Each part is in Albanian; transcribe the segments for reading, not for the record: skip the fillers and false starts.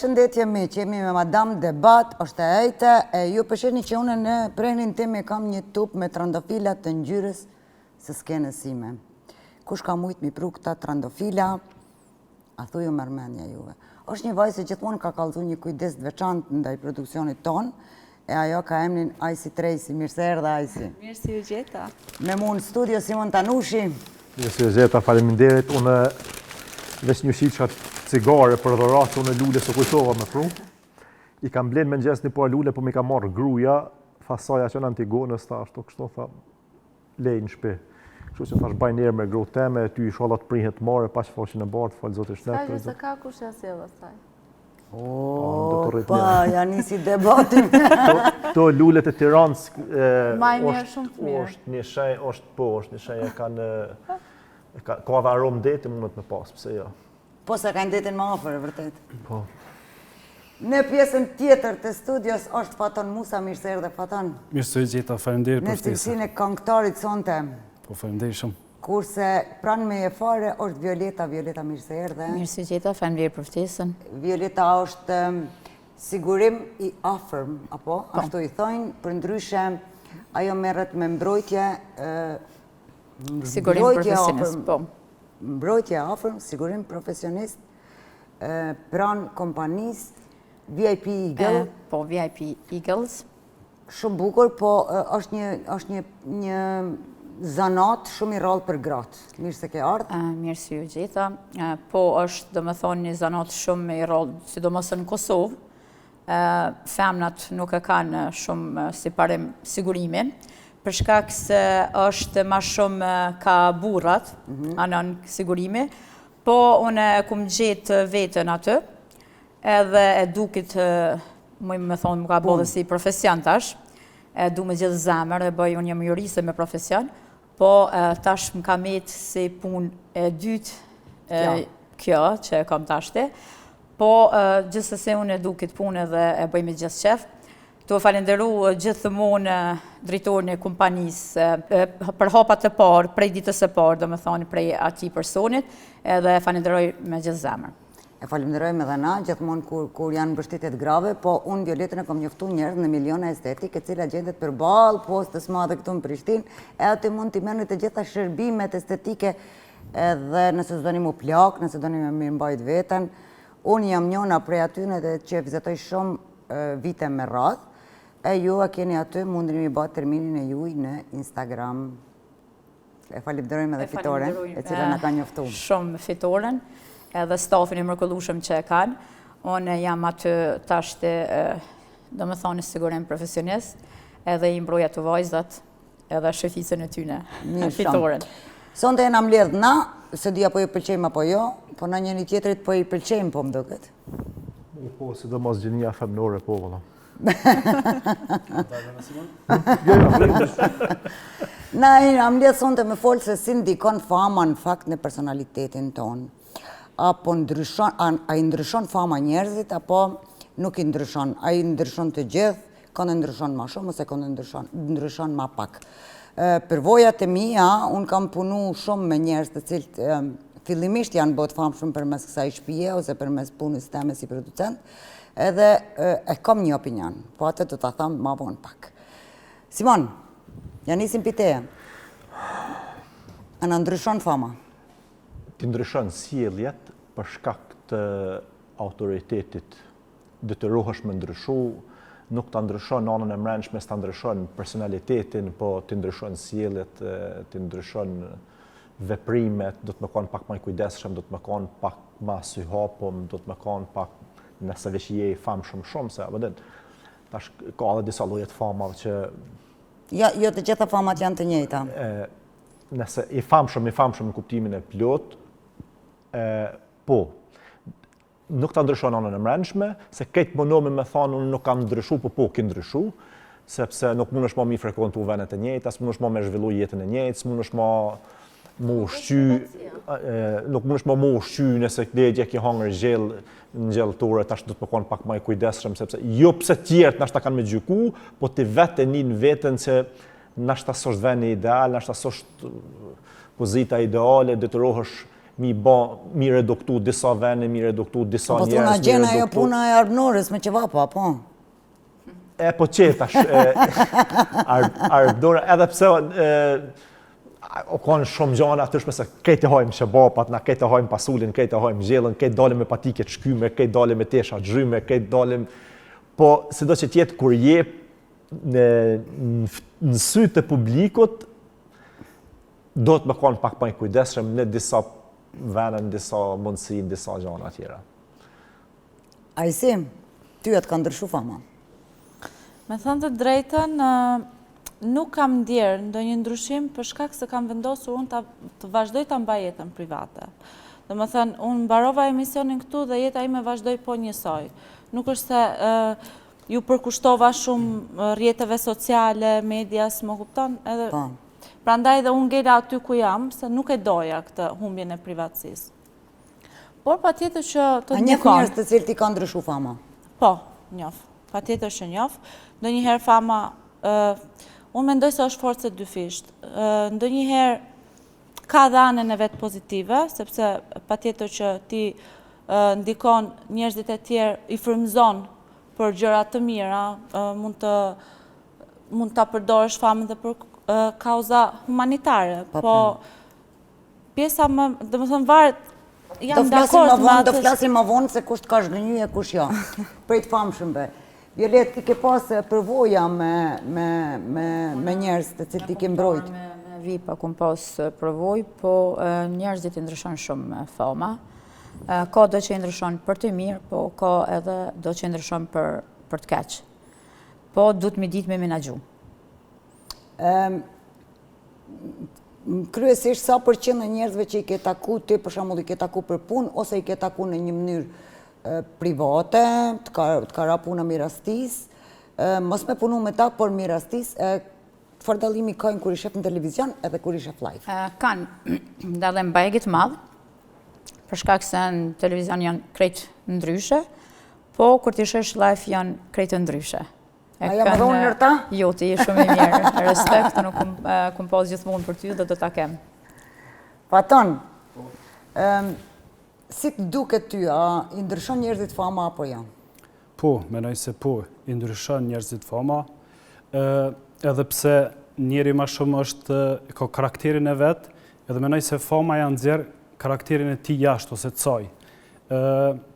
Përshëndetje mi, që jemi me Madame Debat, është e ejte, e ju përsheni që une në prehnin teme kam një tup me trandofilat të ngjyrës së skenës sime. Kush ka mujt mi pru këta trandofila, a thuju mërmenja juve. Është një vajzë që gjithmonë ka kallëzu një kujdes të veçantë ndaj produksionit ton, e ajo ka emrin Ajsi Trejsi. Mirë se erdhe, Ajsi. Mirë si ju gjeta. Me mu në studio Simon Tanushi. Mirë se ju gjeta, faleminderit. Unë veç një shiqat cigare për dhuratë, unë lule së kujtova me pru. I kam blenë me nxes një po lule, po mi ka marrë gruja, fasaja që në Antigonës, ta ashtu kështu, tha, lejnë në shpi. Kështu që thash baj njerë me gru teme, ty i sholat prihet mare, pa që fashin e bartë, falë zotë i shnetë. Sa që se ka kush e asjela saj. Pa, janë nisi debatin. To lullet e Tiranës, Maj mirë shumë të mirë. është një shenjë, është një shenjë e kanë, ka dhe aromë deti mundet me pasë, pëse jo. Po se ka ndetin më afer, e vërtet. Po. Në pjesën tjetër të studios është Faton Musa. Mirë se erdhe, Faton. Mirë se ju gjeta, faleminderit për Në ftesën. cilësinë e këngëtarit sonte. Po faleminderit shumë. Kurse pranë me e fare është Violeta. Violeta, mirë se erdhe. Mirë si gjeta, faleminderit për ftesën. Violeta është sigurim i afërm, apo? Ashtu i thojnë, për ndryshe ajo merret me mbrojtje, Sigurim profesionist, po. Mbrojtje afërm, sigurim profesionist, pranë kompanisë VIP Eagle. Po, VIP Eagles. Shumë bukur, po është një zanat shumë i rrallë për gratë. Mirë se ke ardhë. Mirë si ju gjeta. Po, është, do me thonë, një zanat shumë i rrallë, sidomos në Kosovë. Femnat nuk e kanë shumë si parim sigurimin, për shkak se është ma shumë ka burrat, anon sigurimi, po unë e kum gjetë vetën atë, edhe e dukit, më thonë, më ka bodhe si profesion tash, e du me gjithë zemër, dhe bëj unë jam jurise me profesion, po tash më ka metë si pun e dytë, kjo që kam tashte, po gjithsesi unë e dukit punë dhe e bëj me gjithë qef. Tu falenderu gjithmonë drejtorin e kompanisë për hapat e parë, prej ditës e parë, do me thonë prej ati personit, edhe falenderoj me gjithë zemër. E falenderojmë edhe na, gjithmonë kur janë mbështetjet grave, po unë Violetën e kam njoftu njerëz në Miliona Estetik, e cila gjendet përballë postës madhe këtu në Prishtinë, e aty mund t'i merrni të gjitha shërbimet estetike, edhe nëse s'doni mu plak, nëse doni me mirëmbajt veten. Unë jam njëna prej atyne që vizitoj shumë vite me radhë, e ju a keni aty, mundni mi bë terminin e juj në Instagram. E falenderojmë edhe fitoren, e cila na ka njoftu. Shumë fitoren, edhe stafin e mrekullueshëm që e kanë. Unë jam aty tashte, do me thonë sigurim profesionist, edhe i mbroj ato vajzat, edhe shëfisën e tyne, fitoren. Sonte jena mbledh na, se di apo ju pëlqejmë apo jo, po na njëri tjetrit po i pëlqejmë, po më duket. Po, sidomos gjenia femnore, po, valla. Na mbledh sonte me folë se si ndikon fama në fakt në personalitetin tonë. Apo a i ndryshon fama njerëzit, apo nuk i ndryshon. A i ndryshon të gjithë, kënë ndryshon ma shumë, ose kënë ndryshon ma pak. Përvojat e mija, unë kam punu shumë me njerëz të cilët fillimisht janë bot famshëm përmes kësaj shtëpie ose përmes punës time si producent, edhe e kam një opinion, po atë të ta tham ma vonë pak. Simon, ja nisim piteje. A në ndryshon fama? Ti ndryshon sjelljet për shkak të autoritetit, detyrohesh me ndryshu, nuk ta ndryshon anën e mrenshme, s'ta ndryshon personalitetin, po ti ndryshon sjelljet, ti ndryshon veprimet, do të më kanë pak më kujdesshëm, do të më kanë pak më syhapëm, do të më kanë pak nëse veç je i famshëm shumë, se vëdin, tash ka edhe disa lloje të famave që Jo të gjitha famat janë të njëjta. Nëse i famshëm në kuptimin e plot, po, nuk ta ndryshon anën e mrenshme, se këtë mënomi me thonë unë nuk kam ndryshu, po ki ndryshu, sepse nuk mundesh më mi frekontu venet e njëjta, s'mundesh më me zhvillu jetën e njëjtë, s'mundesh më mu ushqy, nuk mundesh më mu ushqy nëse degje ki hangër në gjellëtore, tash do të më konë pak më i kujdesshëm, sepse jo pse tjerët nashta kanë me gjyku, po ti vetë e një vetën që nashta s'është veni ideal, nashta s'është pozita ideale, detyrohesh mi reduktu disa vene, mi reduktu disa Po njerës, thuna gjena ajo puna e arbënorës me qevapa, po. Po qetash, arbëdore, edhe pse o kanë shumë gjana atëshme se kejtë hajmë shebapat, na kejtë hajmë pasullin, kejtë hajmë gjellën, kejtë dalim me patike të shkyme, kejtë dalim me tesha gjryme, kejtë dalim... Po, sido që tjetë kur jep në sytë të publikut, do të më kanë pak më i kujdesshëm në disa vene, në disa mundësi, në disa gjana tjera. Ajsi, ty e të ka ndryshu fama? Me thënë të drejtën, nuk kam ndjerë ndonjë ndryshim për shkak se kam vendosur unë të vazhdoj të mbaj jetën private. Dhe më thënë, unë mbarova emisionin këtu dhe jeta ime vazhdoj po njësoj. Nuk është se ju përkushtova shumë rrjeteve sociale, medias, më kupton? Prandaj dhe unë ngela aty ku jam, se nuk e doja këtë humbjen e privatësisë. Por pa tjetër që të ndikon. A njeh njerëz të cilët i ka ndryshu fama? Po, njoh. Pa tjetër që njoh. Ndonjëherë fama... Unë mendoj se është forcë e dyfisht. Ndonjëherë ka dhe anën e vetë pozitive, sepse pa tjetër që ti ndikon njerëzit e tjerë, i frymëzon për gjëra të mira, mund të përdorësh famën dhe për kauza humanitare. Po, pjesa më, dhe më thënë varet, jam dakord me atë... Do flasim më vonë se kush ka zhgënjy e kush jo. Prej të famshëmve. Violet, ti ke pas përvoja me njerëz të cilët i ke mbrojt? Me VIP kum pas përvoj, po njerëzit i ndryshon shumë fama. Ka do që i ndryshon për të mirë, po ka edhe do që i ndryshon për të keq. Po du të mi ditë me menagju. Kryesisht sa përqind e njerëzve që i ke taku, ti për shembull i ke taku për punë, ose i ke taku në një mënyrë private, të ka ra puna mirastis, mos me punu me ta, por mirastis, çfarë dallimi kanë kur i shef në televizion edhe kur i shef live? Kanë dallim bajegit madh, për shkak se në televizion janë krejt ndryshe, po kur ti shesh live janë krejt ndryshe. A jam dhonë nërta? Jo, ti je shumë i mirë. Respekt, nuk kum pas gjithmonë për ty dhe do ta kem. Paton, si të duket ty, a i ndryshon njerëzit fama apo ja? Po, menoj se po, i ndryshon njerëzit fama, edhe pse njeri ma shumë është ka karakterin e vetë, edhe menoj se fama janë nxjerr karakterin e ti jashtë ose të saj.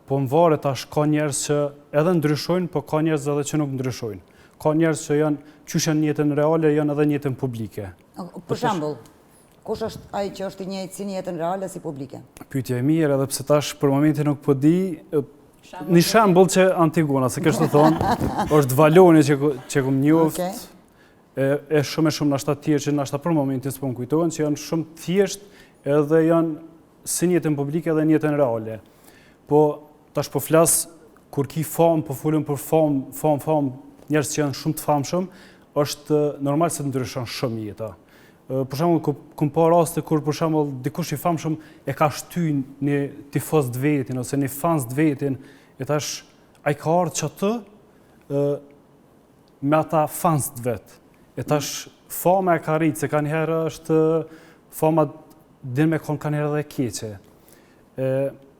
Po më varet tash ka njerëz që edhe ndryshojnë, po ka njerëz edhe që nuk ndryshojnë. Ka njerëz që janë qysh në jetën reale, janë edhe në jetën publike. Për shembull, kush është ai që është i njëjtë si në jetën reale si publike? Pyetja e mirë, edhe pse tash për momentin nuk po di. Një shembull që Antigona, se kështu thonë, është Valoni që kum njoft. E shumë nashta tjerë që nashta për momentin s'po më kujtohen, që janë shumë thjesht edhe janë si në jetën publike edhe në jetën reale. Po tash po flas kur ki famë, po folëm për famë, njerëz që janë shumë të famshëm, është normal se ndryshon shumë jeta. Për shembull, kum pa raste kur për shembull dikush i famshëm e ka shtyr një tifoz të vetin ose një fans të vetin, e tash ai ka ardhur çatë me ata fans të vet. E tash fama e ka rritë, se kanjëherë është fama din me kon kanjëherë edhe e keqe.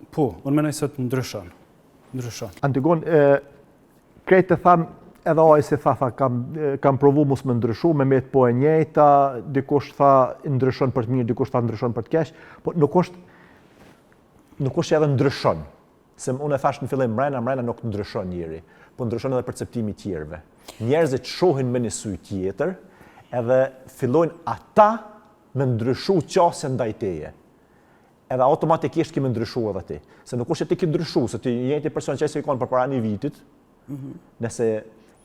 Po, unë menoj se të ndryshon. Antigon, krejt të thamë, edhe ai si tha, kam provu mos më ndryshu, me të po e njëjta, dikush tha ndryshon për të mirë, dikush tha ndryshon për të keq, po nuk është edhe ndryshon. Se unë e thash në fillim, mrena nuk ndryshon njëri, po ndryshon edhe perceptimi tjerëve. Njerëzit shohin me një sy tjetër, edhe fillojnë ata me ndryshu qasje ndaj teje. Edhe automatikisht kemi ndryshu edhe ti. Se nuk është e ti ki ndryshu, se ti njëti person që e se i konë për para një vitit, nëse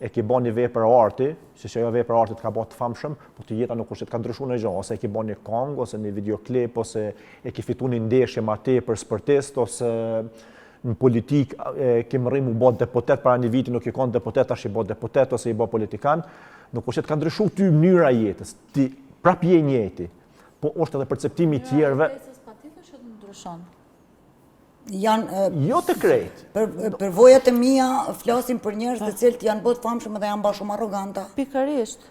e ki bo një vepër arti, që ajo vepër arti të ka bo të famshëm, po të jeta nuk është të ka ndryshu në gjë, ose e ki bo një kong, ose një videoklip, ose e ki fitu një ndeshje ma te për sportist, ose në politik kemë rrimu bo deputet para një viti, nuk i konë deputet, tash i bo deputet, ose i bo politikan, nuk është të ka ndryshu ty mënyra jetës, ti prap je njëti, po është edhe perceptimi tjerëve. Jo të krejt. Për vojat e mia flasim për njerëz të cilët janë bot famshëm dhe janë bashkë shumë arroganta. Pikërisht.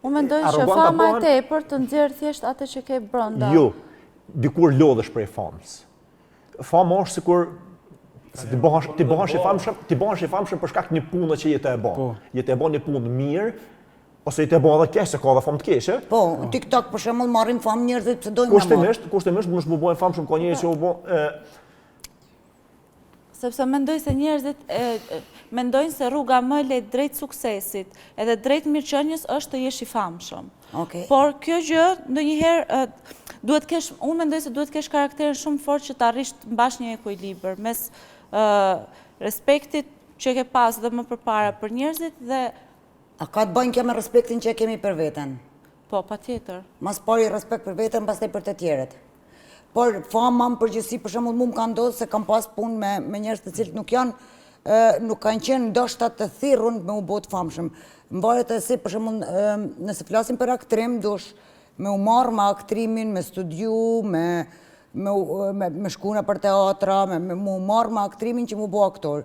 Unë mendoj që fama e tepër të nxjerr thjesht atë që ke brenda. Jo, dikur lodhesh prej famës. fama është sikur ti bëhesh i famshëm për shkak një pune që jetë e bën. Jetë e bën një punë mirë, ose jetë e bën edhe keq, se ka edhe famë të keqe. Po, TikTok për shembull marrin famë njerëzit pse dojnë më marr. Kushtimisht mund të bëhen famshëm ka njerëz që u bën sepse mendoj se njerëzit mendojnë se rruga më e lehtë drejt suksesit edhe drejt mirëqenies është të jesh i famshëm. Por kjo gjë ndonjëherë duhet kesh, unë mendoj se duhet kesh karakterin shumë fort që të arrish të mbash një ekuilibër mes respektit që ke pas dhe më përpara për njerëzit dhe a ka të bëjnë kjo me respektin që kemi për veten? Po, patjetër. Mas pari respekt për veten, pastaj për të tjerët. Por fama në përgjithësi, për shembull, mu më ka ndodhur se kam pas punë me njerëz të cilët nuk kanë qenë ndoshta të thirrur me u bë të famshëm. Mbahet se për shembull, nëse flasim për aktrim, dush me u marr me aktrimin, me studiu, me shkuna për teatra, me u marr me aktrimin që mu bë aktor.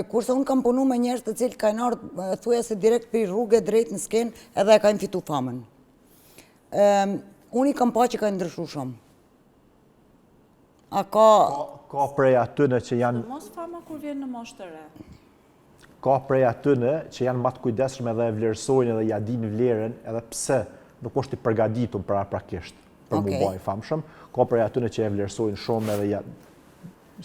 Kurse unë kam punu me njerëz të cilë kanë ardhur thujase direkt për rrugë drejt në skenë edhe e kanë fitu famën. Unë i kam pa që ka ndryshu shumë. A ka prej atyne që janë... Mos fama kur vjen në moshë të re. Ka prej atyne që janë më të kujdesshëm edhe e vlerësojnë edhe ja dinë vlerën edhe pse nuk është i përgatitur paraprakisht për mu bë i famshëm. Ka prej atyne që e vlerësojnë shumë edhe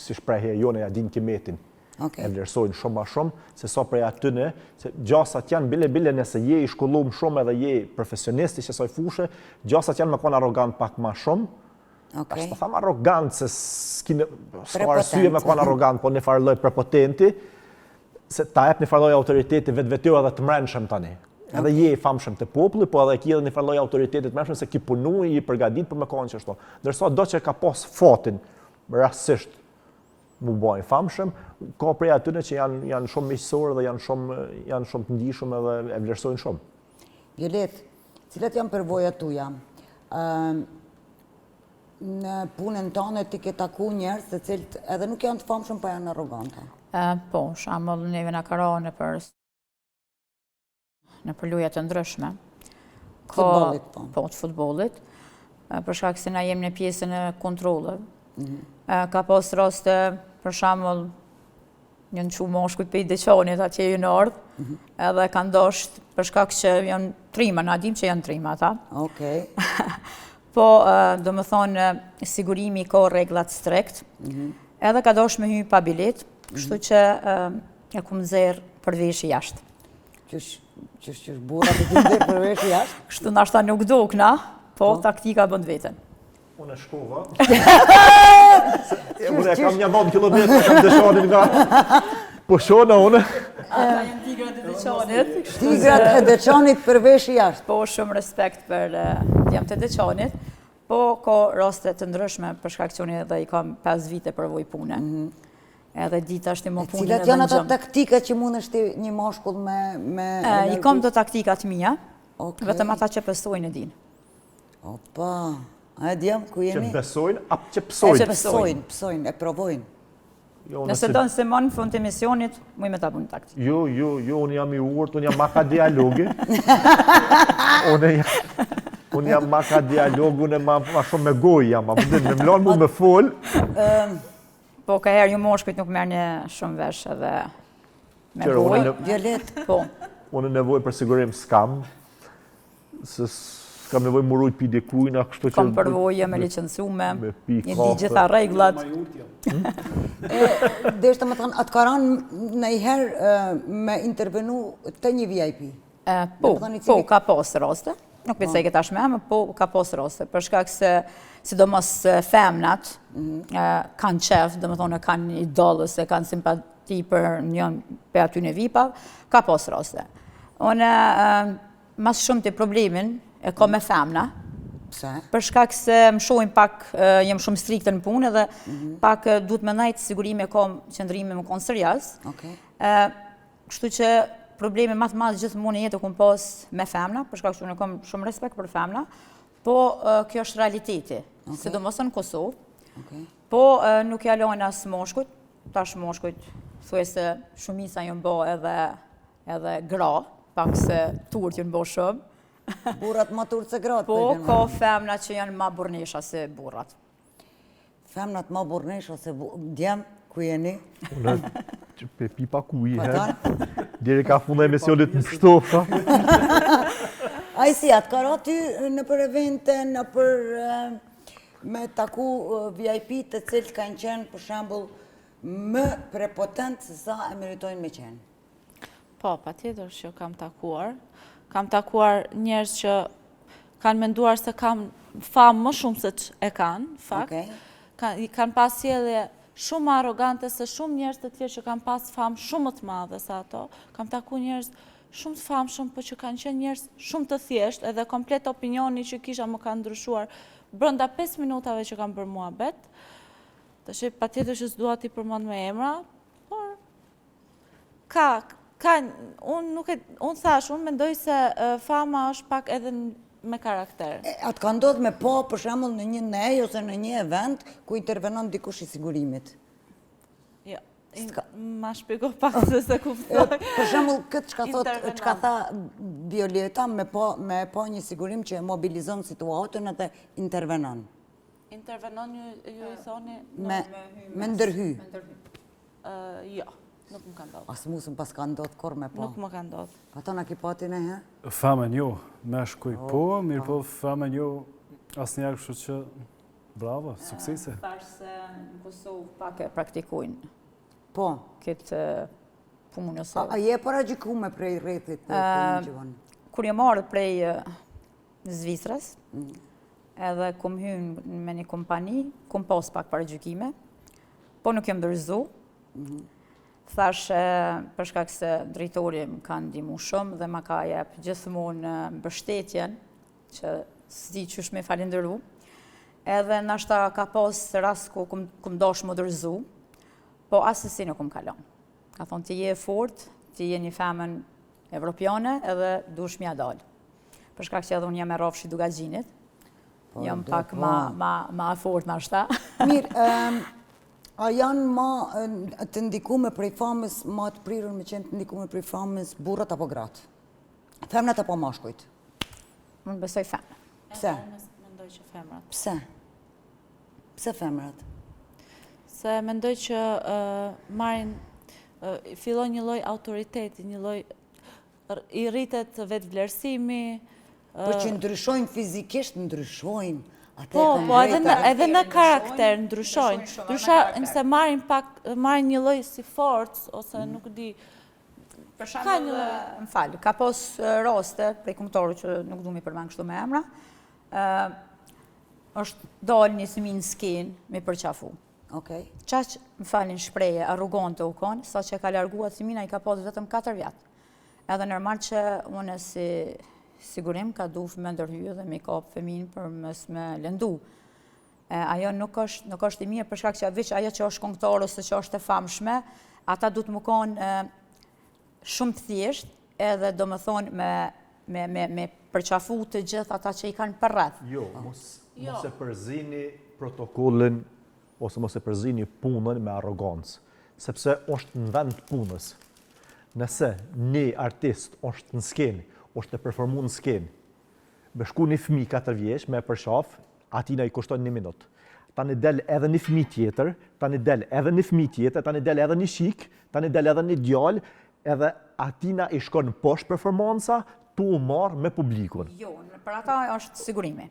si shprehje jone ja dinë kimetin. E vlerësojnë shumë ma shumë, se sa prej atyne, se gjasat janë bile nëse je i shkollum shumë edhe je profesionist i qësoj fushë, gjasat janë me konë arrogant pak ma shumë, ashtë të thamë arrogant, se s'ka arsye me konë arrogant, po një farloj prepotenti, se ta ep një farloj autoriteti vetë edhe të mrenshëm tani. Edhe je i famshëm të populli, po edhe ki edhe një farloj autoriteti të mrenshëm, se ki punu i përgadit për me konë që shto. Dërsa do që ka pas fatin, rasisht, mu bojnë famshëm, ka prej atyne që janë shumë miqësorë dhe janë shumë të ndihshëm edhe e vlerësojnë shumë. Violet, cilat janë përvojat tuja? Në punën tonë ti ke taku njerëz të cilët edhe nuk janë të famshëm pa janë arrogante. Po, shembull neve na ka rënë në përluja të ndryshme. Futbollit, po. Po, të futbollit. Për shkak se na jemi në pjesën e kontrolleve. Ka pas raste, për shembull, janë çu moshkujt pe i deçonit atje në ardh, edhe kanë dosht për shkak që janë trima, na dim që janë trima ata. Po, do më thonë, sigurimi ka rregullat strekt, edhe ka dosht me hy pa bilet, kështu që e kum nxjerr për veshje jashtë. Qysh burrat e ti nxjerr për veshje jashtë? Kështu nashta nuk dukna, po taktika bën veten. Unë e shkova. Unë e kam një 9 kilometra, kam dëshonin nga... Po shona unë. Ata janë tigrat e deçonit. Tigrat e deçonit për veshje jashtë. Po, shumë respekt për djemt e deçonit. Po, ka raste të ndryshme për shkak që unë edhe i kam 5 vite përvoj pune. Edhe dita është i më punin edhe në gjëmë. Cilat janë ata taktika që mund është një moshkull me... I kam do taktikat mija, vetëm ata që pësojnë e din. Opa, a e djem ku jeni? Që besojnë, apo që pësojnë? Që pësojnë, e provojnë. Nëse donë se më në fund të emisionit, muj me ta punë taktik. Jo, unë jam i urt, unë jam maka dialogi. Unë jam maka dialogu, unë ma shumë me goj jam, me mlanë mu me fol. Po, ka herë ju moshkujt nuk merë një shumë vesh edhe me goj. Violet. Po. Unë nevoj për sigurim s'kam, se s'kam nevoj më rujt pi dekujna, kështu që... Kam përvoje me licencume, një di gjitha reglat. Deshte më thënë, atë karan në i herë me intervenu të një VIP? Po, ka pas raste. Nuk për se i këta shme, po ka pas raste. Për shkak se, sidomos femnat, kanë qef, dhe më thonë, kanë idolës, kanë simpati për njën për aty në VIP-a, ka pas raste. Unë, mas shumë të problemin, e ka me femna, për shkak se më shojnë pak, jem shumë strikte në punë edhe pak duhet me najtë sigurime e ka qëndrime më konë serjas. Kështu që probleme matë madhë gjithë mund e jetë e kumë pas me femna, për shkak që unë e kam shumë respekt për femna, po kjo është realiteti, sidomos në Kosovë, po nuk ja lojnë asë moshkujt, tash moshkujt thuaj se shumica jënë bo edhe gra, pak se turët jënë bo shumë. Burrat ma turët se gratë. Po, ka femna që janë ma burnesha se burrat. Femnat ma burnesh ose djem, ku jeni? Unë që pe pipa ku i, diri ka funda emisionit në shtofta. A i si, atë ka ra ty në për evente, në për me taku VIP të cilët kanë qenë, për shembull, më prepotent se sa e meritojnë me qenë? Po, patjetër që kam takuar. Kam takuar njerëz që kanë menduar se kam famë më shumë se që e kanë, fakt. Kanë pas sjellje shumë arrogante se shumë njerëz të tjerë që kanë pas famë shumë më të madhe se ato. Kam takuar njerëz shumë të famshëm, por që kanë qenë njerëz shumë të thjeshtë, edhe komplet opinioni që kisha më ka ndryshuar brenda 5 minutave që kam bërë muhabet. Tash patjetër që s'dua t'i përmend me emra, por unë thash, unë mendoj se fama është pak edhe me karakter. Atë ka ndodhur me po, për shembull, në një nej ose në një event ku intervenon dikush i sigurimit? Jo, ma shpjego pak se kuptoj. Për shembull, këtë çka tha Violeta, me po një sigurim që e mobilizon situatën edhe intervenon. Intervenon ju i thoni? Me ndërhy. Jo. Nuk më ka ndodhë. Asë musën pas ka ndodhë kur me po. Nuk më ka ndodhë. Ato në ki pati në he? Famën jo, me shkuj po, mirë po famën jo, asë njerë kështu që, bravo, suksese. Thash se në Kosovë pak e praktikujnë. Po. Këtë punë nëse. A je para gjikume prej rrethit të një gjivon? Kur je marrë prej Zvicrës, edhe kom hynë me një kompani, kom pas pak para gjykime, po nuk jem dërzu. Thash për shkak se drejtori më ka ndihmu shumë dhe më ka jep gjithmonë mbështetjen që s'di qysh me falenderu. Edhe nashta ka pas rast ku kum dosh më dërzu, po asësi nuk kum kalon. Ka thonë ti je fort, ti je një femën evropiane edhe dush mja dalë. Për shkak që edhe unë jam e rrafshi Dugaxhinit, jam pak ma fort nashta. Mirë, a janë ma të ndikume prej famës, ma të prirur me qenë të ndikume prej famës burrat apo gratë? Femnat apo mashkujt? Unë besoj femnat. Pse? Unë mendoj që femrat. Pse? Pse femrat? Se mendoj që fillon një lloj autoriteti, një lloj i rritet vetë vlerësimi. Po që ndryshojnë fizikisht, ndryshojnë. Po, edhe në karakter ndryshojnë. Ndryshojnë se marrin një lloj si forcë, ose nuk di. Për shembull, më fal, ka pas raste prej kombëtarëve që nuk du mi përmend kështu me emra. Është dalë një fëmijë në skenë me përqafu. Okej. Qaq, më falin shpreje, arrogante u konë, sa që ka larguar fëmina i ka pas vetëm 4 vjetë. Edhe normal që unë si sigurim ka du me ndërhyjë dhe me kap fëmin për mës me lëndu. Ajo nuk është i mirë për shkak që veç ajo që është këngëtar ose që është e famshme, ata du të më konë shumë të thjesht, edhe do më thonë me përqafu të gjithë ata që i kanë përreth. Jo, mos e përzini protokollin ose mos e përzini punën me arrogancë, sepse është në vend punës. Nëse një artist është në skenë, është të performu në skenë, me shku një fëmi 4 vjeç me përshaf, atina i kushton 1 minutë. Ta një del edhe një fëmi tjetër, ta një del edhe një fëmi tjetër, ta një del edhe një shik, ta një del edhe një djallë, edhe atina i shkon poshtë performanca, tu u marë me publikun. Jo, për ata është sigurimi.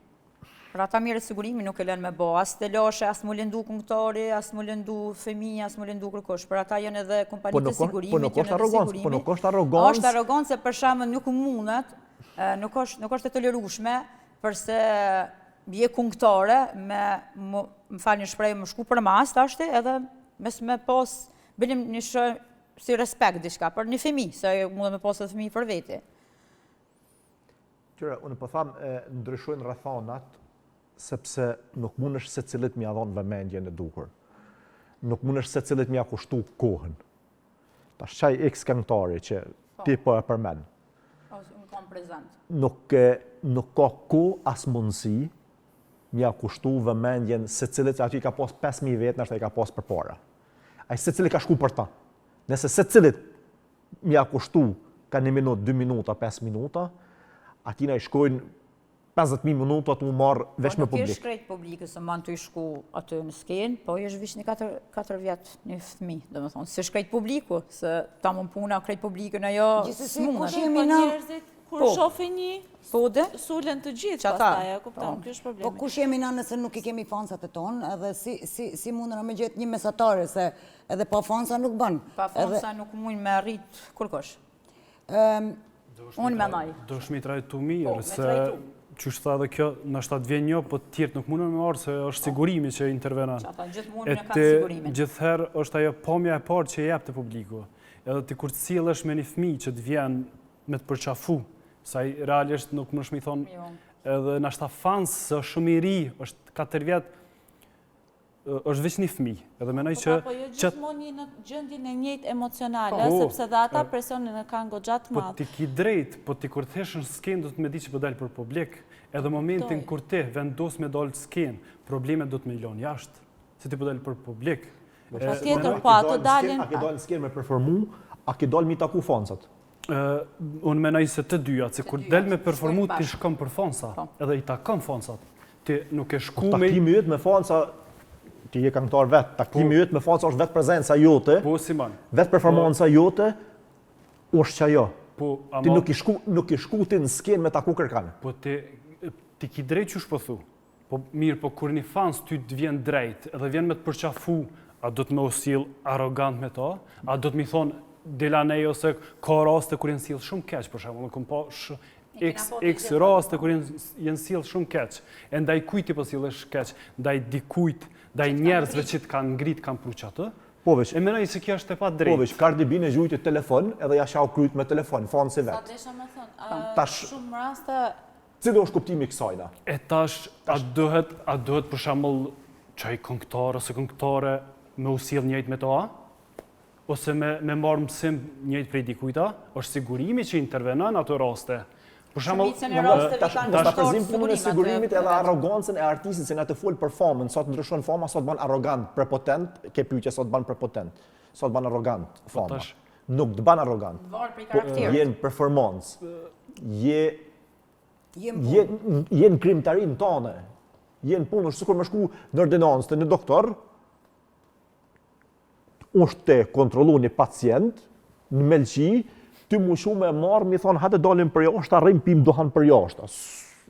Për ata mirë sigurimi nuk e lënë me bo, as të lashe, as më lëndu këngëtari, as më lëndu fëmija, as më lëndu kërkosh. Për ata janë edhe kompanitë të sigurimit, po nuk është arrogancë, po nuk është arrogancë. Është arrogancë se për shembull nuk mundet, nuk është e tolerueshme, përse bie këngëtare me më falni shprehje më shku për mas tashti, edhe mes me pas bënim një si respekt diçka për një fëmijë, se mund me pas edhe fëmijë për veti. Qyre, unë po tham ndryshojnë rrethanat, sepse nuk mund është se cilit mja dhonë vëmendje në duhur. Nuk mund është se cilit mja kushtu kohën. Ta shqaj x këngëtari që ti po e përmen. Unë kam prezent. Nuk ka kohë as mundësi mja kushtu vëmendjen se cilit aty ka pas 5.000 vetë nështë e ka pas për para. A i se cilit ka shku për ta. Nëse se cilit mja kushtu ka 1 minutë, 2 minuta, 5 minuta, atina i shkojnë 50.000 minuta të mu marrë vesh me Nuk je publik. shkrejt publikës se man të i shku aty në skenë, po jesh vish një 4 vjetë një fëmi, dhe më thonë. Se shkrejt publiku, se ta më puna krejt publikën ajo Gjithsesi, s'mundet. kush Po jemi na? njerëzit, kur shofi një, Po dhe? sulen të gjithë Qata. pastaj, e kupton, kjo është Po problemi. kush jemi na nëse nuk i kemi fansat e tonë, edhe si mundën me gjetë një mesatare, se edhe pa fansa nuk bën. Pa fonsa nuk mujnë me rrit kërkosh. Unë me naj. Do shmi trajtu Po, mirë, me se trajtu. që është edhe kjo, në shtatë vjen një, po tjertë nuk mundën me marë, se është sigurimi që intervenan. Qata gjithë E mundën e ti kanë sigurimin. gjithherë është ajo pamja e parë që jep të publiku. Edhe ti kur të sillesh me një fëmijë që të vjen me të përqafu, sa i realisht nuk më shmi thonë, Jo. edhe në shta fans, se është shumë i ri, është 4 vjetë, është veç një fëmijë. Edhe menoj që... Po jo gjithmonë një në gjendjen e njëjtë emocionale, Po, sepse dhe ata presionin e kanë goxha të Po madh. ti ki drejt, po ti kur thesh në skenë do të me di që po dalë për publik, edhe momentin kur ti vendos me dalë të skenë, problemet do të me ilon jashtë, se ti po dalë për publik. Patjetër, po ato dalin... A ke dalë në skenë me performu, a ke dalë mi taku fansat? Unë menaj se të dyja, se kur del me performu ti shkon për fansa, Po. edhe i takon fansat. Ti nuk e shku me... Takimi yt me fansa, ti je këngëtar vetë, takimi yt me fansa është vetë prezenca jote, Po si man, vetë performanca jote, është që ajo. po Ti ama... nuk i shku ti në skenë me taku kërkan. Po ti ki drejt që shpo thu. Po mirë, po kur një fans ty të vjen drejt, edhe vjen me të përqafu, a do të me usil arrogant me ta, a do të mi thonë Dilanej ose ka raste kur jenë sill shumë keq, për shembull, kam pa x raste kur jenë sill shumë keq. E ndaj kujti po sillesh keq, ndaj dikujt, ndaj njerëzve që të kanë ngrit, kanë pru atë. Po veç, E menoj se kjo është e pa po drejt. veç, Cardi B në gjujtë telefon edhe ja shau kryt me telefon, fansi Sa vetë. desha me thënë, Tash- shumë raste Cili është kuptimi i kësajna? E tash, a duhet për shembull çaj këngëtar ose këngëtare me usill njëjtë me ta? Ose me marrë mësim njëjtë prej dikujta? Është sigurimi që intervenon ato raste. Për shembull, Shumicën e rasteve Tash kanë ta shtorë përzim punën e sigurimet, sigurimit e edhe vetë. arrogancën e artistit se na të fol për famën, sot ndryshon fama, sot bën arrogant, prepotent, ke pyetje sot bën prepotent, sot bën arrogant fama. tash- Nuk të bën arrogant. Varë prej Po karakterit. jenë performance. Jem Jenë krimtarin tane. Jenë punë, është sikur me shku në ordinancë të një doktor, është te kontrollu një pacient, në melqi, ty mu shu me marrë, mi thonë, hajde dalim për jashtë, arrim pim duhan për jashtë.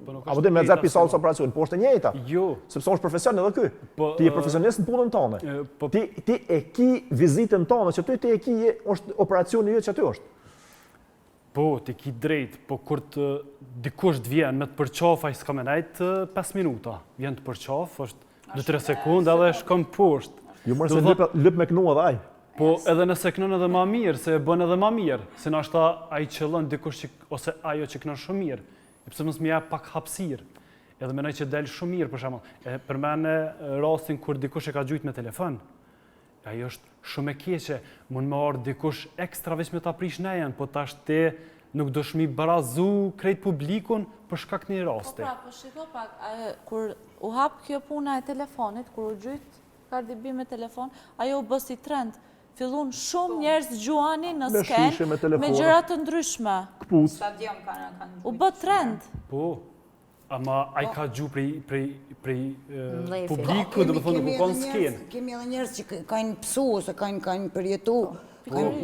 Po nuk Apo është dhe me drejta zërë pisallës se- operacion, po është e njëjta. Jo, Sepse është profesion edhe ky. Po, Ti je profesionist në punën tane. po Ti e ki vizitën tane, që ti e ki është operacioni jëtë që aty është. Po, ti ki drejt, po kur të dikush të vjen me të përqaf, ai s'ka me nejt 5 minuta. Vjen të përqaf, është 2-3 sekundë edhe shkon poshtë. Jo mërë Do se thot- lyp me kënu edhe aj. Po edhe nëse kënon edhe ma mirë, se e bën edhe ma mirë, se nashta ai qëllon dikush që, ose ajo që kënon shumë mirë, e pse mos më jap pak hapësirë. Edhe menoj që del shumë mirë, për shembull. E përmend rastin kur dikush e ka gjujt me telefon. Ajo është shumë e keqe, mund më ardh dikush ekstra veç me ta prish nejen, po tash ti nuk do shmi barazu krejt publikun për shkak të një Po rasti. pra, po shiko pak, kur u hap kjo puna e telefonit, kur u gjyt Cardi B me telefon, ajo u bë si trend. Fillun shumë njerëz gjuani në Me shishe, me skenë telefone. me gjëra të ndryshme. Këpuc. Stadion kanë U bë trend. Po, ama ai ka gju prej Mlefi. publiku, dhe më thonë nuk u konë skenë. Kemi edhe njerëz që kanë pësu ose kanë përjetu,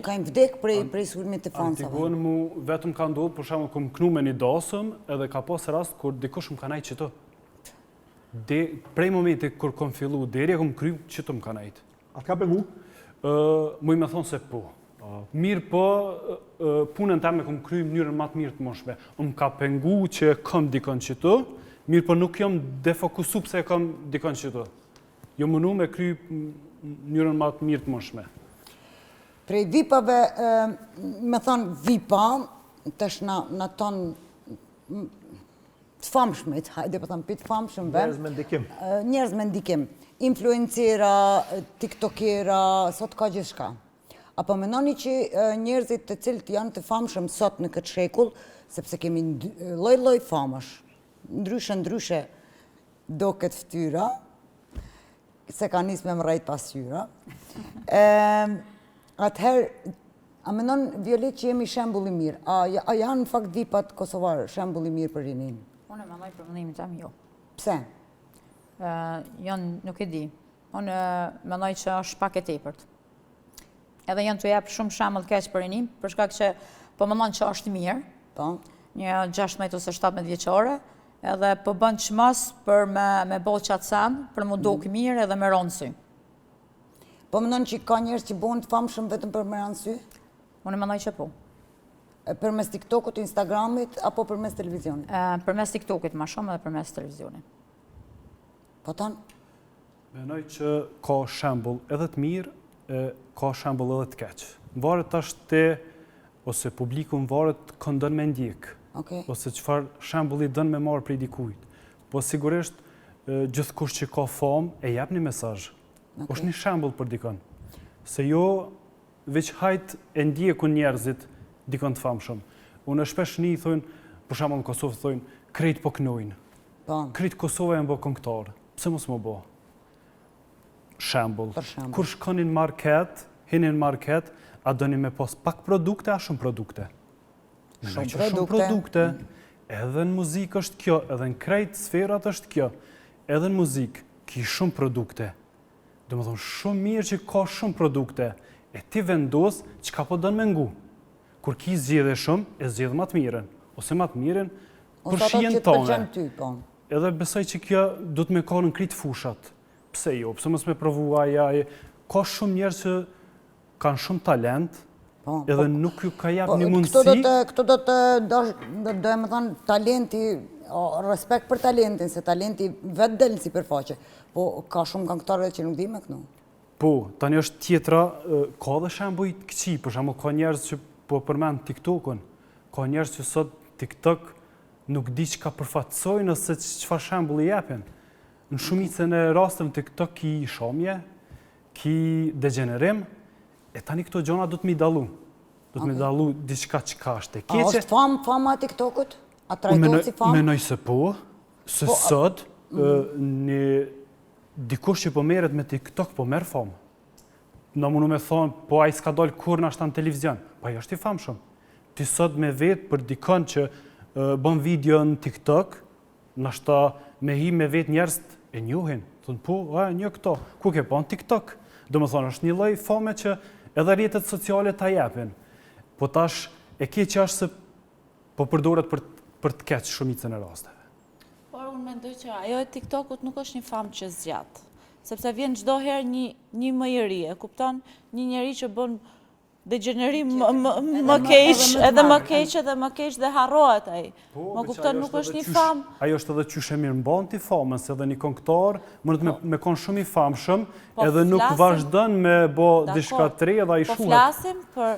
kanë vdek prej sulmit të fansave. Antigon mu vetëm ka ndodhur, për shembull, kum knu me një dasëm, edhe ka pas rast kur dikush më ka nejt qëto. Prej momenti kur kom fillu, deri e kom kry qëto më ka nejt. A ka pengu? Muj me thonë se po. Mirë po, punën ta me kom kry në mënyrën më të mirë të moshme. Më ka pengu që kom dikon qëto, mirë po nuk jam defokusu pse e kom dikon qëto. Jo mënu me kry në mënyrën më të mirë të moshme. Prej vipave, me thonë vipa, tash na tonë të famshmit, hajde po thonë të famshmëve. Njerëz me ndikim. Njerëz me ndikim. Influencera, tiktokera, sot ka gjithçka. Apo mendoni që njerëzit të cilët janë të famshëm sot në këtë shekull, sepse kemi lloj-lloj famash, ndryshe do këtë ftyra, se ka nisë me më rajt pasyra. Atëherë, a menon Violet që jemi shembull i mirë? A janë në fakt vipat kosovarë shembull i mirë për rinin? Unë mendoj për mendimin tim jo. Pse? Nuk e di. Unë mendoj që është pak e tepërt. Edhe janë të jap shumë shembull keq për rinim, për shkak që po mendon që është mirë. Po. Një 16 ose 17 vjeçore, edhe po bën çmos për me boll çatsan, për mu duk mirë edhe me ronë sy. Po mendon që ka njerëz që bëhen të famshëm vetëm për me ranë sy? Unë mendoj që po. Përmes TikTokut, Instagramit apo përmes televizionit? Përmes TikTokit më shumë edhe përmes televizionit. Po tanë? Mendoj që ka shembull edhe të mirë, ka shembull edhe të keq. Varet tash te ose publiku varet këndon me ndjek. Okej. Ose çfarë shembulli dën me marr prej dikujt. Po sigurisht gjithkush që ka famë e jep një mesazh. Është një shembull për dikon. Se jo veç hajt e ndjekun njerëzit dikon të famshëm. Unë shpesh një thonë, për shembull në Kosovë thonë, krejt po knojnë. Po. Krejt Kosova janë bë këngëtar. Pse mos më bë? Shembull. Për shembull. Kur shkonin në market, hinin në market, a doni me pas pak produkte, a shumë produkte? Shumë produkte. Edhe në muzikë është kjo, edhe në krejt sferat është kjo. Edhe në muzikë, ki shumë produkte. Do më thonë, shumë mirë që ka shumë produkte, e ti vendos që ka po dënë me ngu. Kur ki zgjedhe shumë, e zgjedhe më të mirën, ose më të mirën për shijen tonë. Edhe besoj që kjo du të me ka në kritë fushat. Pse jo, pse mos me provu aja, ka shumë njerë që kanë shumë talent, edhe nuk ju ka jap një mundësi. Këto do e më thonë talenti, respekt për talentin, se talenti vetë delën si përfaqe, po ka shumë këngëtarë që nuk di me kënu. Po, tani është tjetra, ka dhe shembuj të këqi, për shembull ka njerëz që po përmend TikTokun, ka njerëz që sot TikTok nuk di që ka përfatsojnë ose çfarë shembull i japin. Në shumicën e rasteve TikTok ki shamje, ki degenerim, e tani këto gjona do të mi dallu. Do të mi dallu diçka që është e keqe. A është fama TikTokut? A trajtohet si famë? Menoj se po, se sot një dikush që po merret me TikTok po merr famë. Në mundu me thonë, po a i s'ka dollë kur në ashtë në televizion. Po ajo është i famshëm. Ti sot me vetë për dikon që bën video në TikTok, në ashtë me hi me vetë njerëz e njohin. Thonë, po, një këto, ku ke po në TikTok? Do më thonë, është një lloj fame që edhe rrjetet sociale ta japin. Po tash e keqja është se po përdoret për të keq shumicën e rasteve. Por unë mendoj që ajo e TikTokut nuk është një famë që zgjat. Sepse vjen çdo herë një mëjeri, e kupton? Një njeri që bën degenerim më keq, edhe më keq dhe harrohet ai. Më kupton, nuk është një famë. Ajo është edhe qyshe mirë mban ti famën, se edhe një këngëtar mund me kon shumë i famshëm, edhe nuk vazhdon me bë diçka të re dhe ai shuhet. Po flasim për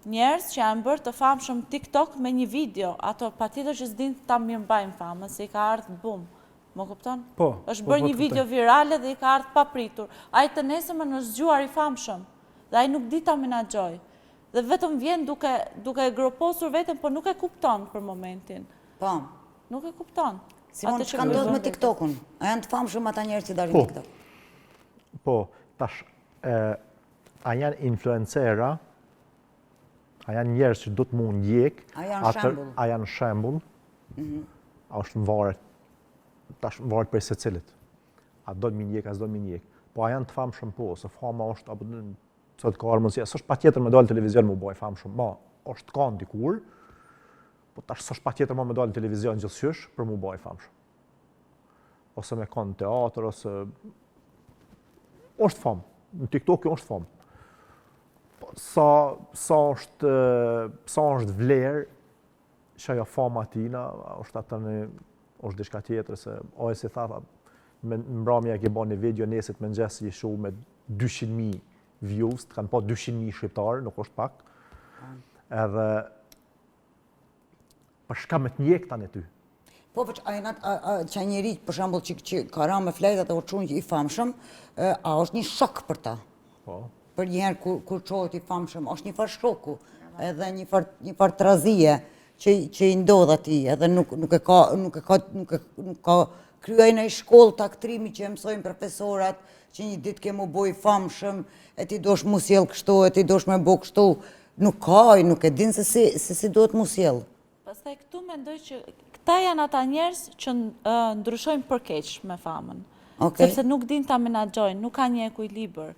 njerëz që janë bërë të famshëm TikTok me një video, ato patjetër që s'din ta mirëmbajnë famën, se i ka ardhur bum. Më kupton? Po. Është bërë një video virale dhe i ka ardhur papritur. Ai të nesërmen është zgjuar i famshëm dhe ai nuk di ta menaxhoj. Dhe vetëm vjen duke e groposur veten, por nuk e kupton për momentin. Po. Nuk e kupton. Simon, çka ndodh me TikTokun? A janë të famshëm ata njerëz që dalin TikTok? Po, tash a janë influencera? A janë njerëz që do të mund ndjek? A janë shembull? A është varet? Tash varet për secilit. A do të më ndjek, as do të më ndjek. Po a janë të famshëm po, se fama është apo sot ka armësia, s'është patjetër me dalë në televizion më bëj famshëm. Ma, është ka ndikur, po tash s'është patjetër me dalë në televizion gjithçysh për më bëj famshëm. Ose me kanë teatr ose është famë. Në TikTok është famë. Sa është vlerë që ajo fama tina, është atë është diçka tjetër, se ojë si tha, me mbrëmje ke bën një video nesit me ngjes i show me 200.000 views, kanë pa 200.000 shqiptarë, nuk është pak. Edhe për shka me të njek tani ty. Po, që njeri, për shembull, që ka ra me flejtat e urçun i famshëm, a është një shok për ta? Po. Për njëherë kur qohet i famshëm, është një farë shoku, edhe një farë trazije që i ndodh atij, edhe nuk ka kryej në shkollë të aktrimi që mësojnë profesorat, që një ditë ke mu boj famshëm, e ti dosh mu sjell kështu, e ti dosh me bo kështu, nuk e din se si duhet mu sjell. Pastaj këtu mendoj që këta janë ata njerëz që ndryshojnë për keq me famën. Okej. Sepse nuk din ta menaxhojnë, nuk ka një ekuilibër.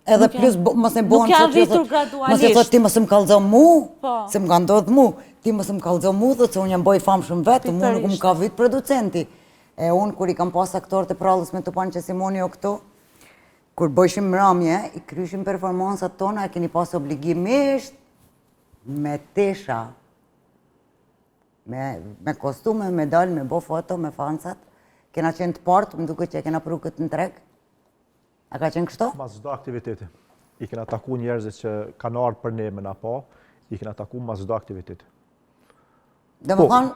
Edhe plus mos e Nuk bën janë që ti rritur thot- gradualisht. Mos e thot ti mos më kallzo mu, Po. se më ka ndodhur mu. Ti mos më kallzo mu, thotë se unë jam boj famshëm vetë, mu nuk më Pikërisht. ka vit producenti. E unë kur i kam pas aktorët e prallës me Tupan Qesimoni o këtu, kur bëjshim mramje, i kryshim performansat tona, e keni pas obligimisht me tesha, me kostume, me dal, me bo foto, me fansat. Kena qenë të partë, më duket që e kena pru këtë në treg. A ka qenë kështu? Mas çdo aktiviteti. I kena taku njerëzit që kanë ardhur për ne me na pa, i kena taku mas çdo aktiviteti. Dhe më thonë,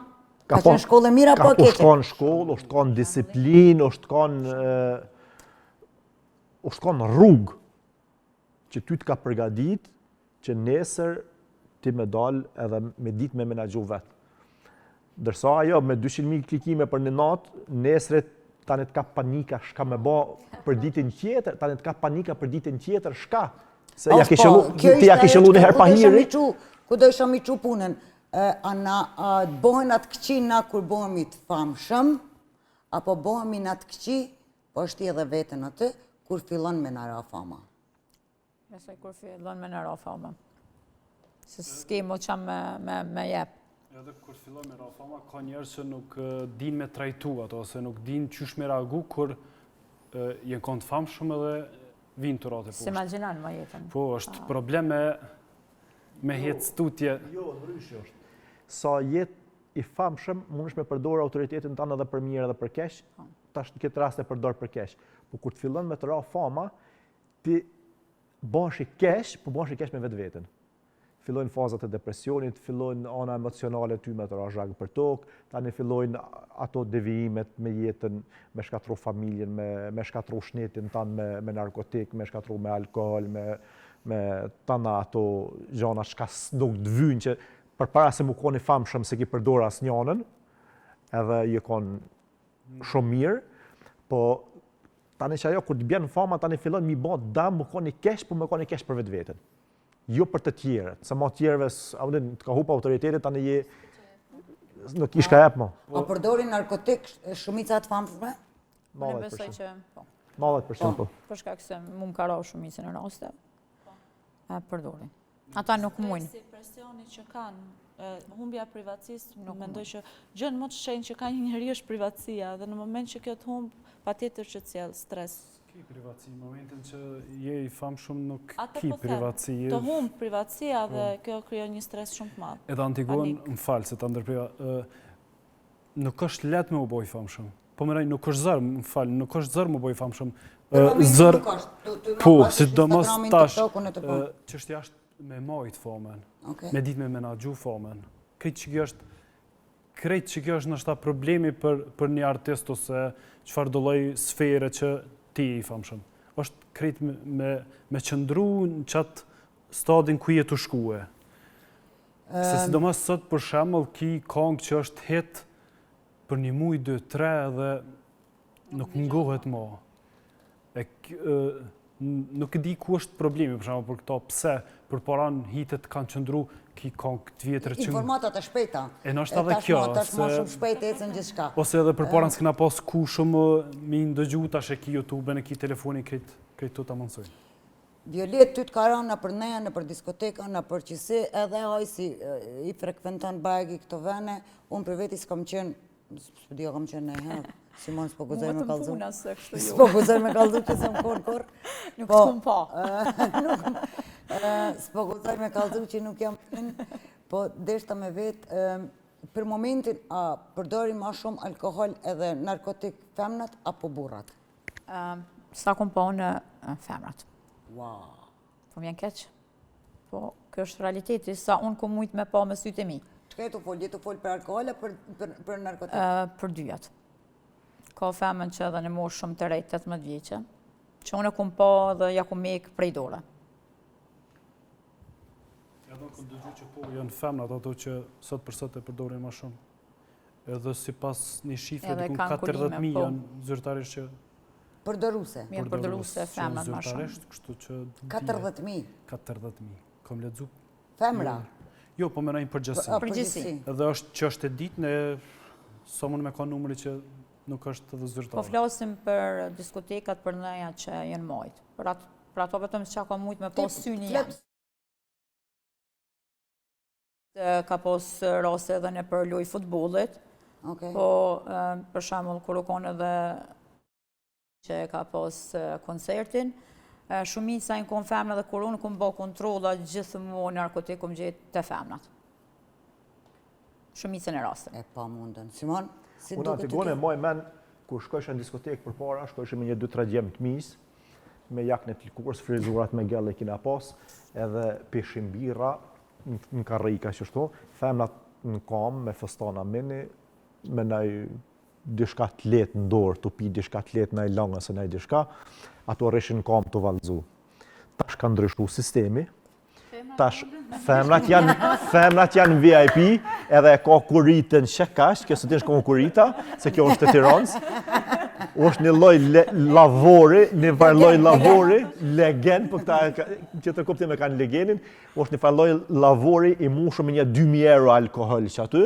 ka qenë shkollë e mira, po e Ka keqe. shkon shkollë, është kanë disiplinë, është kanë rrugë që ty të ka përgadit që nesër ti me dal edhe me ditë me menaxhu vetë. Dërsa ajo me 200.000 klikime për një natë, nesëret tani të ka panika shka me ba për ditën tjetër, tani të ka panika për ditën tjetër shka. Se ja ke qëllu në herë pahiri. Ku do isha mi qu punën? A bëhen atë këqi na kur bëhemi të famshëm, apo bëhemi në atë këqi, po është edhe vetën atë, kur fillon me në ra fama? Besoj kur fillon me në ra fama. Se s'ke mo qa me jep. Edhe kur fillon me ra fama, ka njerëz që nuk din me trajtu ato, ose nuk din qysh me reagu kur jenë konë të famshëm edhe vinë të rate Se imaginan ma jetën. Po, është probleme me hetë stutje. Jo, ndryshe është. Sa jetë i famshëm, mundesh me përdorë autoritetin tënë edhe për mirë edhe për keq, tash në këtë rast e përdor për keq. Po kur të fillon me të ra fama, ti bëhesh i keq, po bëhesh i keq me vetveten. Fillojnë fazat e depresionit, fillojnë ana emocionale ty me të ra zhag për tokë, tani fillojnë ato devijimet me jetën, me shkatru familjen, me shkatru shnetin tanë me narkotik, me shkatru me alkohol, me tana ato gjana shka nuk të vynë që përpara se mu koni famshëm se ki përdor as njanën, edhe je konë shumë mirë, po tani që ajo kur të bjenë fama, tani fillon mi ba dam, mu koni kesh, po mu koni kesh për vetë vetën. Jo për të tjerët, se ma tjerëve, të ka hupa autoritetet, tani je, nuk ish ka jep mo. A përdorin narkotik shumica të famshme? Unë besoj që, po. 90% po. Për shkak se mu më karo shumicën e raste, përdorin. Ata nuk mujnë. Si presioni që kanë, humbja privatësisë, mendoj që gjën më të shenjtë që ka një njeri është privatësia, dhe në moment që kjo të humbë, patjetër që të sjellë stres. Ki privatësi, në momentin që je i famshëm nuk Atë ki po them, privatësi. të humbë privatësia dhe kjo krijon një stres shumë të madh. Edhe Antigon, Panik. më falë se ta ndërpria, nuk është letë me u boj famshëm. Po më nuk është zërë, më falë, nuk është zërë me u boj famshëm. Zërë, po, sidomos tash, çështja është me majt famën, me ditë me menaxhu famën. Krejt që kjo është nështë problemi për një artist ose çfarë do lloj sfere që ti i famshëm. Është krejt me qëndru në qatë stadin ku je të shkue. Se sidomos sot për shembull ki këngë që është hit për një muj, 2, 3 dhe nuk ngohet më. Nuk e di ku është problemi për shembull për këto, pse përpara hitet kanë qëndru ki këngë të vjetër që... Informatat e shpejta. E nështë edhe kjo. Tash më shumë shpejt ecën gjithçka. Ose edhe përpara s'kena pas ku shumë mi ndëgju tash e ki YouTube-en, e ki telefoni, krejt të ta mundësoj. Violet, ty të ka ranë në për neja, në për diskoteka, në për qësi, edhe aj si i frekventon bagi këto vene, unë për veti s'kam qenë, s'pëdio kam qenë në herë, Simon s'po guzoj me kalzu. S'po guzoj me kalzu që s'm kur. Nuk s'kom pa. S'po guzoj me kalzu që nuk jam po deshta me vetë, për momentin a përdori ma shumë alkohol edhe narkotik femnat apo burrat? Sa kom pa unë femrat. Wow. Po m'jen keq. Po, kjo është realiteti, sa unë kom mujt me pa me sytë e mi. Çka je të fol për alkohol e për narkotik? Për dyjat. Ka femën që edhe në moshë shumë të rejtë, 18 vjeqe, që unë e kom pa dhe ja kom mekë prej dore. Edhe kom dëgju që po janë femnat ato që sot për sot e përdorin më shumë. Edhe si pas një shifre dikun 40.000 janë zyrtarisht që... Përdoruse? Mirë përdoruse femnat më shumë. Kështu që... 40.000? 40.000. Kom lexu. Femra? Jo, po me nëjnë përgjësi. Përgjithësi. Edhe është që është e ditë në sa mund me ka numëri që nuk është edhe zyrtare. Po flasim për diskotekat për nëja që jenë mojtë. Për ato vetëm që ka mujtë me pos syni janë. Ka pos raste edhe në për loj futbolit, po për shembull kur u konë edhe që ka pos koncertin, shumica në konë femna dhe kur unë kom bo kontrola gjithmonë narkotik kom gjetë të femnat. Shumica në raste. E pa mundën. Simon, si Unë duket Antigone, moj men, kur shkojshë në diskotekë për para, shkojshë me një 2-3 gjemë të misë, me jakën e të likurës, frizurat me gjelle kina pas, edhe pishim bira, në karrika që shto, femnat në kam, me fëstana mini, me nëj dishka të letë në dorë, të pi dishka të letë nëj langës e nëj dishka, ato reshin në kam të valëzu. Tash ka ndryshu sistemi, tash femnat janë VIP, edhe ka kuritën shekash, kjo së t'ishë ka kurita, se kjo është të Tiranës, është një loj lavori, një farloj lavori, legend, për këta që të kuptim e kanë legenin, është një farloj lavori i mushë me një 2.000 euro alkohol që aty,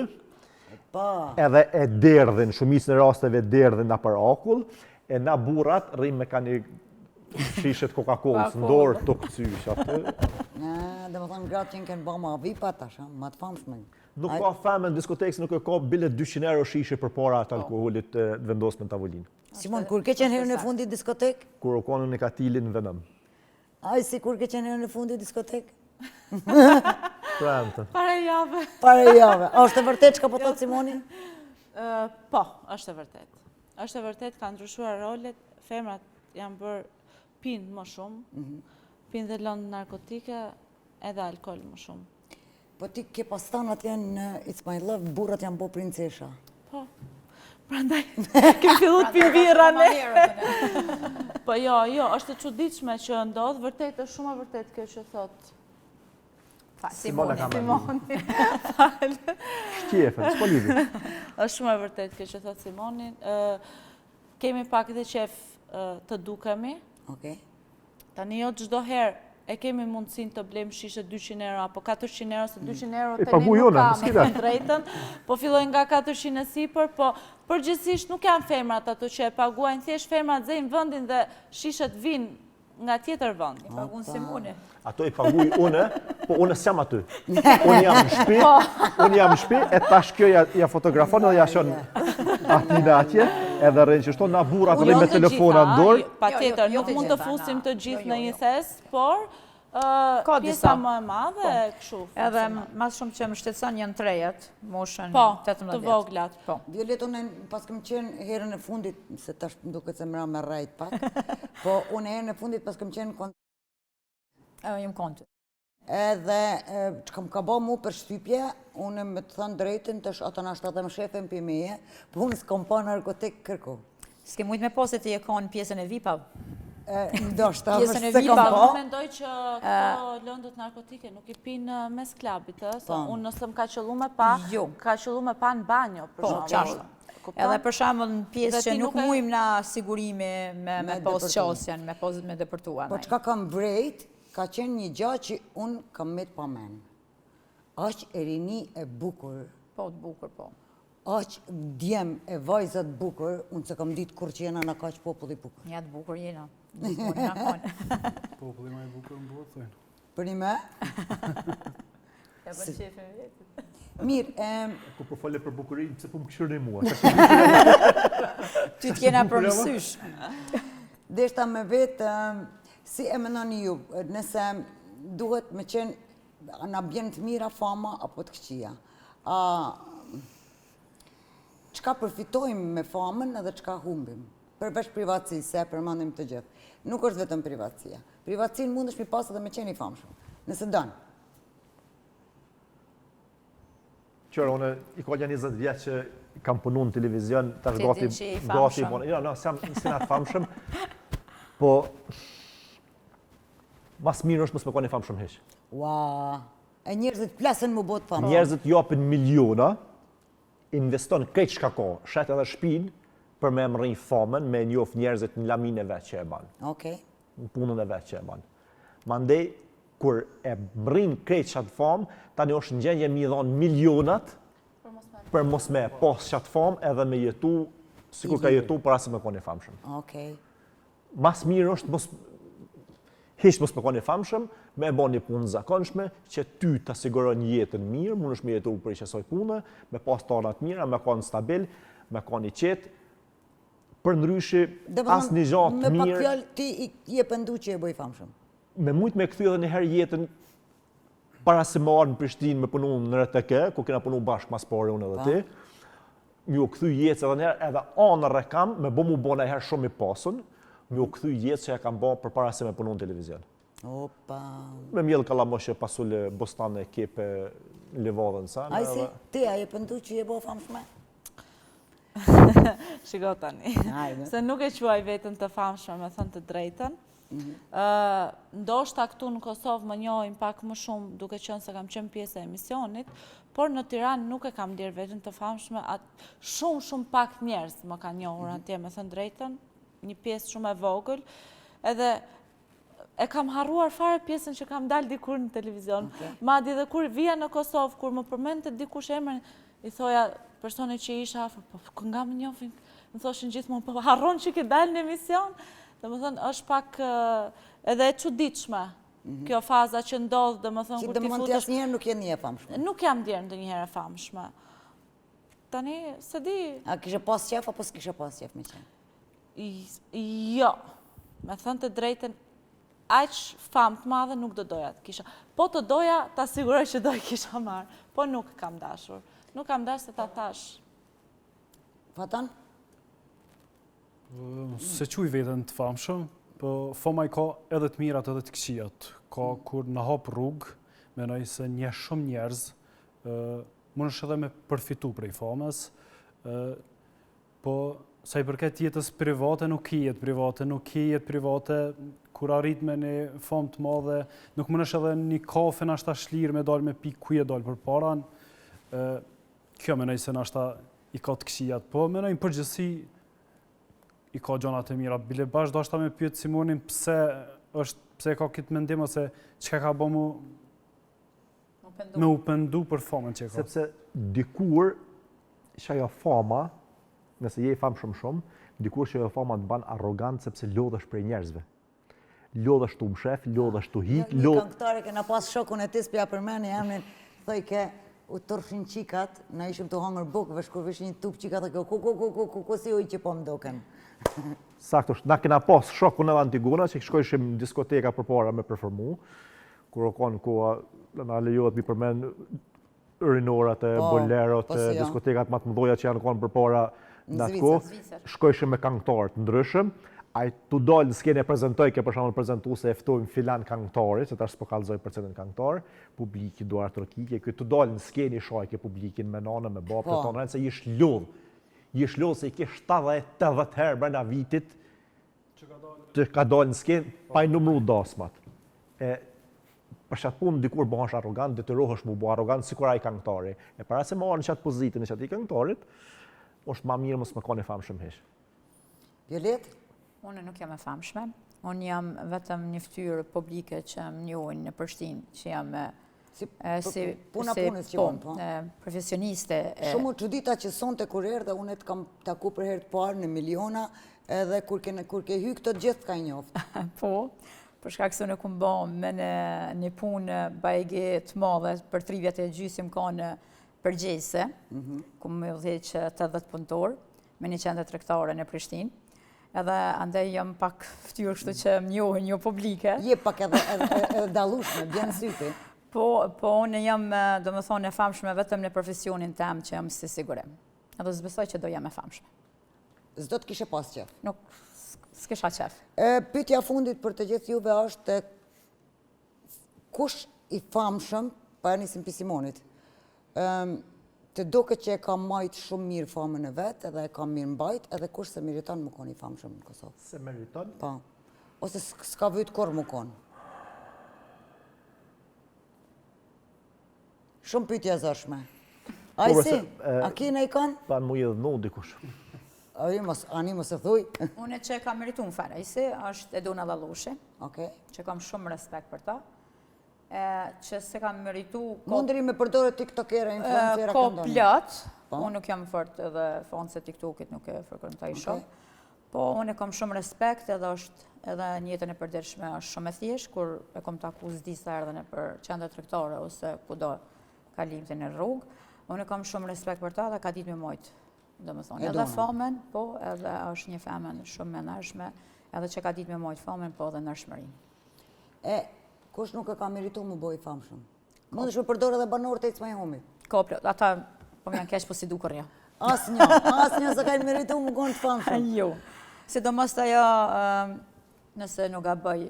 edhe e derdhin, shumicë në rasteve derdhin në për akull, e na burat rrim me ka një shishet Coca-Cola, në dorë të këcysh aty. Dhe më thonë gratë që në kënë bëma vipa tash, ma të famshme. Nuk ka femë në diskotekës, nuk ka bilet 200 euro shishe për para të alkoholit të vendosme në tavolinë. Simon, kur ke qenë herën e fundit diskotek? Kur u konë në katilin në venëm. Aj, si kur ke qenë herën e fundit diskotek? Premte. Pare jave. Pare jave. A është e vërtet që ka po thotë Simoni? Po, është e vërtet. është e vërtet, ka ndryshuar rolet, femrat janë bërë pinë më shumë, pinë dhe lënë narkotike edhe alkohol më shumë. Po ti ke pastanat janë It's My Love, burrat janë bo princesha. Po, prandaj, kemi fillu të pinë birra ne. Po jo, është e çuditshme që ndodh, vërtet është shumë e vërtet kjo që thotë. Simone ka Simoni. Shtjefen, s'po lidhi. Është shumë e vërtet kjo që thotë Simoni. Kemi pak dhe qef të dukemi. Okej. Tani jo çdo herë e kemi mundësin të blejmë shishe 200 euro apo 400 euro, se 200 euro të pagu një jona, nuk s'kida. kam drejtën, po fillojnë nga 400 e sipër, po përgjithsisht nuk janë femrat ato që e paguajnë, thjesht femrat zejnë vendin dhe shishet vinë nga tjetër vend. Pagun Simone. Ato i paguj une, po une s'jam aty. Unë jam në shpi, e tash kjo ja fotografon edhe ja shon ati në atje, edhe rrën që shto na burat rrën me telefona në dorë. Pa tjetër, jo nuk të mund të gjitha, fusim na. të gjithë në Jo. një thes, por Ka pjesa disa. më e madhe kështu. Edhe mas shumë që më shtetëson janë trejet, moshën Po, 18 të voglat. Po. Violet, unë pas këm qenë herën e fundit, se tash më duket se më ra me rajt pak, po unë herën e fundit pas këm qenë Jem kontë. edhe që kam ka bo mu për shtypje, unë me të thënë drejtën, tash ato na shtatëm shefen për meje, po unë s'kom pa narkotik kërku. S'ke mujtë me posit të je konë pjesën e vipave. Ndoshta, Pjesën e se kam vipa, pa. Unë mendoj që këto lëndët narkotike nuk i pinë mes klabit, se unë nëse më ka qëllu me pa, Jo. ka qëllu me pa në banjo, për Po, shembull. qashtë. Kupton? Edhe për shembull në pjesë Dhe që ti nuk nuk e- mujmë na sigurimi me pos depërtuar. qasjen, me pos me depërtuar. Po çka kam vrejt, ka qenë një gjë që unë kam met pa men. Aq e rini e bukur, Po, të bukur, po. aq djem e vajzat bukur, unë se kam ditë kur që jena në kaq popull i bukur. Ja të bukur jena. Bukur na konë. Populli më i bukur në botë, thojnë. Për një me? Ja bën qefin vetë. Mirë, Ku po fole për bukurinë, pse po më këshirni mua? Ty t'jena për mësysh. deshta me vetë, si e menoni ju, nëse duhet me qenë, na bjen të mira fama apo të këqia? Çka përfitojmë me famën edhe çka humbim? Përveç privatësisë, se e përmendim të gjithë. Nuk është vetëm privatësia. Privatësinë mundesh mi pas edhe me qenë i famshëm, nëse don. Qërë, une i ka një 20 vjetë që kam punu në televizion, tash Ti gati, din që i famshëm. jo, no, s'jam sinat famshëm, po mas mirë është mos me koni famshëm heq. Ua, e njerëzit plesën më botë famë. Njerëzit japin miliona, investon krejt shka ka, shet edhe shpin, për me më rrinj famën, me njoft njerëzit në lamin e vetë që e banë, Okej. në punën e vetë që e banë. Mandej, kur e mrin krejt qatë famë, tani është në gjendje mi dhonë milionat për mos me pas qatë famë edhe me jetu, sikur ka jetu para se me kone famshëm. Okej. Mas mirë është hiç mos me kone famshëm, me e bo një punë zakonshme, që ty të siguron jetën mirë, mund është me jetu për i qësoj punë, me pas tonat mira, me konë stabil, me konë i qetë, për ndryshi as një gjatë mirë. Me pak fjallë ti je pëndu që e bëj famshëm. Me mujtë me këthy edhe njëherë jetën para se më arë në Prishtinë me punu në RTK, ku kena punu bashkë mas pare unë edhe ti, mi u këthy jetës edhe njëherë edhe anër e kam, me bo mu bo në herë shumë i pasën, mi u këthy jetës që ja kam bo për para se me punu në televizion. Opa. Me mjellë kalamoshe pasullë bostane kepe levadën sa. A si, ti a je pëndu që je bo famshme? Shiko tani. Hajde. Se nuk e quaj vetën të famshme, me thënë të drejtën. Ndoshta këtu në Kosovë më njohin pak më shumë, duke qenë se kam qenë pjesë e emisionit, por në Tiranë nuk e kam dirë vetën të famshme, shumë pak njerëz më kanë njohur atje, me thënë drejtën, një pjesë shumë e vogël, edhe e kam harruar fare pjesën që kam dalë dikur në televizion. Madje dhe kur vija në Kosovë, kur më përmendte dikush emrin, i thoja personit që isha afër, po nga më njohin, më thoshin gjithmonë, po harron që ke dalë në emision? Dhe më thënë, është pak edhe e çuditshme kjo faza që ndodhë, dhe më thënë, Që kur dhe ti më të futesh... jasë njerë nuk je një e famshme. Nuk jam djerë ndë njëherë e famshme. Tani, se di... A kishe pas qef, apo s'kishe pas qef me qenë? Jo, me thënë të drejten, aq famë të madhe nuk do doja të kisha. Po të doja, ta siguroj që do i kisha marë, po nuk kam dashur. Nuk kam dashur se ta tash. Fatan? Se quj vetën të famshëm, po fama i ka edhe të mirat edhe të këqijat. Ka kur në hap rrugë, menoj se një shumë njerëz, mund është edhe me përfitu prej famës, po sa i përket jetës private, nuk ki jetë private, kur arrit me një famë të madhe, nuk mund është edhe një kafe në ashta shlirë me dalë me pikë ku je dalë për paran, kjo menoj se në ashta i ka të këqijat, po menoj në përgjësi, i ka gjonat e mira. Bile bash do ashta me pyet Simonin pse ka këtë mendim ose çka ka bë mu me u pendu për famën që ka. Sepse dikur që ajo fama, nëse je i famshëm shumë, dikur që ajo fama të ban arrogant sepse lodhesh prej njerëzve. Lodhesh tu mshef, lodhesh tu hik, Një këngëtare kena pas shokun e tis pja për meni, emrin, thoj ke u tërshin qikat, na ishim të hangër bukëve, shkur vishin një tup qikat dhe ku si uj që po mdoken. Sakto, na kena pas shokun edhe Antigona, që shkojshim në diskoteka për para me performu, kur o konë koha, na lejohet mi përmen urinorat e bolerot, diskotekat më të mëdhoja që janë konë për para në atë kohë, shkojshim me këngëtarë të ndryshëm, ai tu dalë në skenë e prezentoj, ke për shembull prezentu se eftojmë filan këngëtari, se tash s'po kallëzoj përcetën këngëtar, publiki duar trokike, ky tu dalë në skenë i shoj ke publikin me nanën, me babën tonë, se ish lodh se i ke 70-80 herë brenda vitit që ka dalë në skenë pa i numru dasmat. Për qatë punë dikur bëhash arrogant, detyrohesh mu bo arrogant sikur ai këngëtari. E para se marrë në qatë pozitën e qatë i këngëtarit, është ma mirë mos më ka një famshëm hesh. Violet? Unë nuk jam e famshme. Unë jam vetëm një fytyrë publike që më njohin në Prishtinë, që jam profesioniste. Shumë u çudita që sonte kur erdhe, unë të kam taku për herë të parë në miliona, edhe kur ke hy këto gjithë ka njoftë. Po, për shkak se unë kam bën me një punë bajge të madhe për 3 vjet e gjysmë ka në përgjegjëse, ku më udhëheq 80 punëtor me një qendër tregtare në Prishtinë. Edhe andaj jam pak fytyrë kështu që më njohin jo publike. Je pak edhe dallueshme, bjen syti. Po unë jam, domethënë, e famshme vetëm në profesionin tim që jam si sigurim. Edhe s'besoj që do jam e famshme. S'do të kishe pas qef? Nuk, s'kisha qef. Pyetja fundit për të gjithë juve është kush i famshëm, pa nisim pi Simonit, të duket që e ka majt shumë mirë famën e vetë, edhe e ka mirë mbajt, edhe kush se meriton më konë i famshëm në Kosovë. Se meriton? Po. Ose s'ka vyt kur më konë. Shumë pyetja zërshme. A i si? A kina i kanë? Pa në mu jedhë nu dikush. Ani mos e thuj. Unë që kam merituar fare, a i si është Eduna Lallushi, Okej. që kam shumë respekt për ta. që se kam meritu... Mundri me përdore tiktokera, influencera Ko këndoni? plot, unë nuk jam fort edhe fanë se TikTokit nuk e frekuentaj shumë, po unë e kam shumë respekt edhe është edhe njëtën e përdershme është shumë e thjesht, kur e kom taku zdisa erdhe në për qendër tregtare ose kudo kalimte në rrugë, unë e kam shumë respekt për ta dhe ka ditë me mojtë, do më thonë. Edhe famen, po edhe është një femen shumë me nërshme, edhe që ka ditë me mojtë famen, po edhe nërshmërin. Kush nuk e ka meritu më boj famshëm? Mund është me përdore dhe banorët e Icmaj Homi? Ko plot, ata po më janë keq po si dukur ja. Asnjë se ka meritu më konë të famshëm. Jo. Sidomos ajo, nëse nuk ga bëj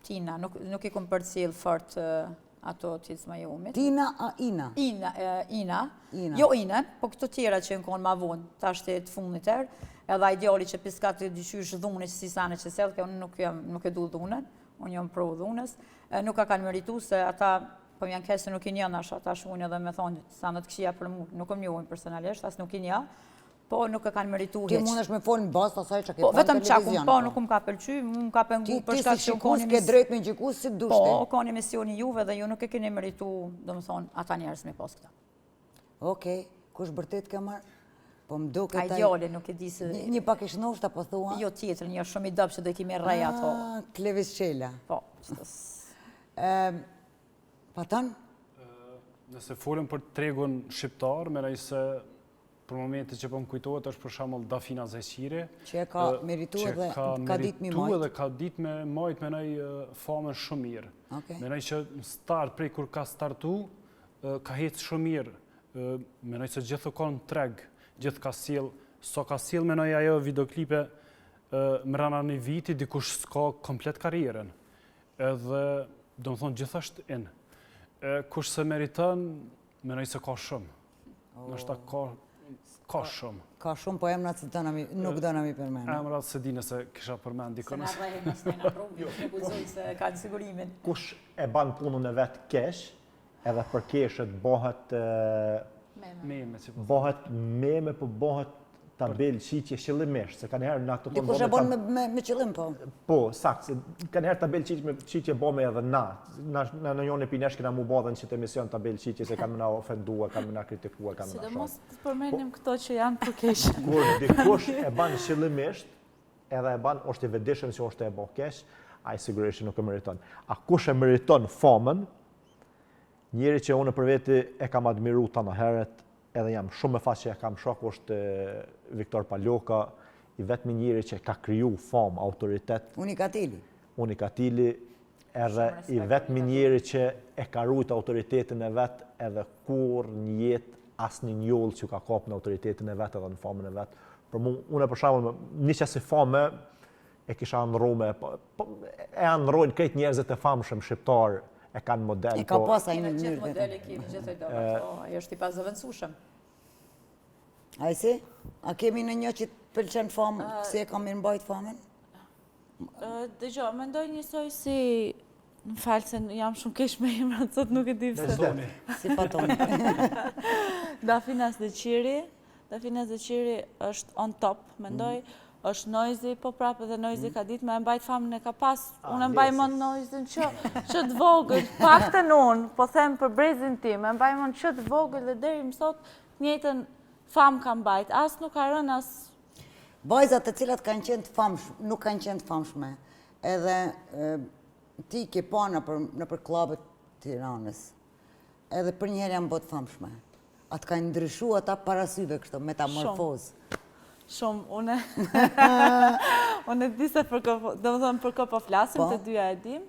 Tina, nuk i kom përcjell fort ato të Icmaj Homit. Tina a Ina? Ina. Jo Inën, po këto tjera që në konë ma vonë, ta është të fundit erë, edhe ideali që piskat të dyqysh dhune që si sane që selë, ke unë nuk e du dhunën, unë jam pro dhunës, nuk ka kanë meritu se ata, po janë kesë nuk i njën asha, ta shmunë edhe me thonë, sa në të këshia për mu, nuk më njohin personalisht, as nuk i nja, po nuk e kanë meritu heq. Ti mund është me folë në bastë asaj që ke Po, po në vetëm televizion. qakun, po, nuk më ka pëlqy, më ka pengu për shkak që Ti si ke drejt me gjikus si të dushte. Po, ka një emisioni juve dhe ju nuk e keni meritu, do më thonë, ata njerës me pas këta. Okej, kush bërtet ke marë? Po më duke taj... Ideale, nuk e di se... Një pak ish noshta, po thua? Jo tjetër, një shumë i dëpë që do i kemi rrej ato. Klevis Qela. Po, Pa tanë? Nëse folëm për tregun shqiptar, menoj se për momentin që po më kujtohet është për shembull Dafina Zeqiri, që e ka meritu edhe ka ditë me majtë. Dhe ka ditë me majtë, menoj famën shumë mirë. Menoj që në start, prej kur ka startu, ka hecë shumë mirë. Menoj se gjithë ka në treg, gjithë ka sjell, so ka sjell menoj ajo videoklipe mrena një viti, dikush s'ka komplet karrierën. Edhe, do më thonë, gjithë është in. Kush se meriton, menoj se ka shumë. Nështë ka shumë. Ka shumë, po emrat se nuk do nami përmenë. Emrat se di nëse kisha përmenë dikon. Se në rrejë nësë me në provë, nuk uzoj se ka në sigurimin. Kush e banë punën e vetë kesh, edhe për keshët bëhet meme, po bëhet tabel qitje qëllimisht, se ka njëherë në ato tonë... Dikush e bonë me qëllim, po? Po, sakt, se ka njëherë tabel qitje bëme edhe na. Në njën e pinesh këna mu bodhen që të emision tabel qitje, se kanë më na ofendua, kanë më na kritikua, kanë më na Sidomos të përmenim këto që janë për kesh. Kur dikush e banë qëllimisht, edhe e banë, është i vedishëm që është e bo kesh, a i sigurisht nuk e meriton. A kush e meriton famën, njeri që unë për veti e kam admiru të në heret, edhe jam shumë me faqë që e kam shok, është Viktor Paljoka, i vetëmi njeri që ka kriju famë, autoritet. Unikatili, edhe i vetëmi njeri që e ka rujt autoritetin e vetë, edhe kur një jetë asë një njollë që ka kapë në autoritetin e vetë edhe në famën e vetë. Për mu, unë e për shembull, një që si famë, e kisha anërume, e anërojnë krejt njerëzit e famshëm shqiptarë, e kanë model. E ka pasa i në njërë. Gjithë modeli kemi, gjithë e do, ajo është i pas zëvëndësushëm. A i si? A kemi në një që të pëlqen famë, si e kam mirë mbajt famën? Dëgjo, mendoj njësoj si... Në falë se jam shumë kesh me emrat, sot nuk e di pëse. Si patoni. Dafina Zeqiri është on top, mendoj. është Noizi, po prapë dhe Noizi ka ditë me e mbajt famën e ka pas. Unë e mbaj mund Noizin që të vogël, pak të unë, po them për brezin tim, e mbaj mund që të vogël dhe deri mësot njëtën famë ka mbajt. Asë nuk ka rënë, asë... Vajzat të cilat kanë qenë të famshme, nuk kanë qenë të famshme, edhe ti ke pa në për klubet Tiranës, edhe për njerë janë bëtë famshme. Atë kanë ndryshu ata parasyve kështë, metamorfozë. Shumë, unë di se për kë po flasim, të dyja e dim,